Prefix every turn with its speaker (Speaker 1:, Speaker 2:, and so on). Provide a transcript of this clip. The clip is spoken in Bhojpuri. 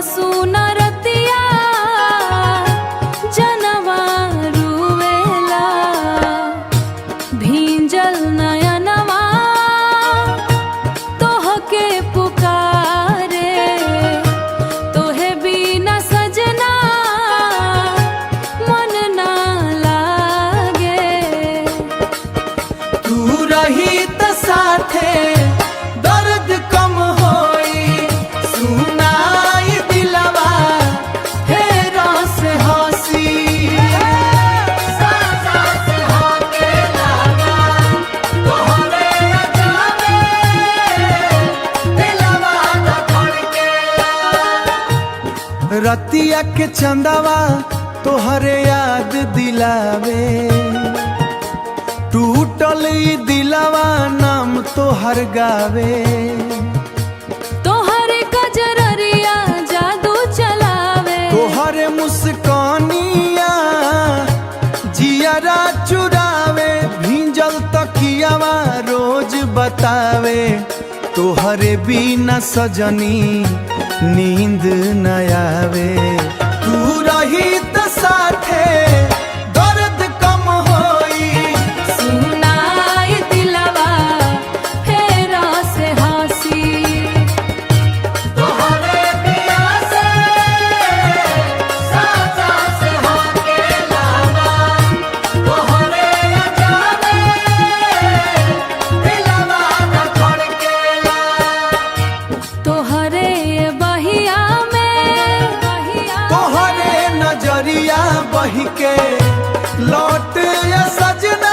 Speaker 1: सुना रतिया जनवा रुवेला भींजल नयनवा तोहके पुकारे तोहे बिना सजना मन ना लागे।
Speaker 2: तू रही त साथे दर्द कम होई सुनाई दिलवा फेरा से हंसी साजा से होके लगा तोहरे जावे दिलवा धड़केला। रतिया के चंदवा तोहरे याद दिलावे टूटल ई दिलवा नाम तोहर गावे।
Speaker 1: तोहरे कजररिया जादू चलावे
Speaker 2: तोहरे मुस्कानिया जियरा चुरावे भींजल तकियावा रोज बतावे तोहरे बिना सजनी नींद न आवे। तू रही त साथे दर्द कम होई
Speaker 1: सुनाई दिलवा फेरा से हंसी
Speaker 2: तोहरे पिया से साजा से होके लगा तोहरे जावे दिलवा धड़केला।
Speaker 1: तोहरे बहिया में
Speaker 2: तोहरे नजरिया बही के लौट या सजना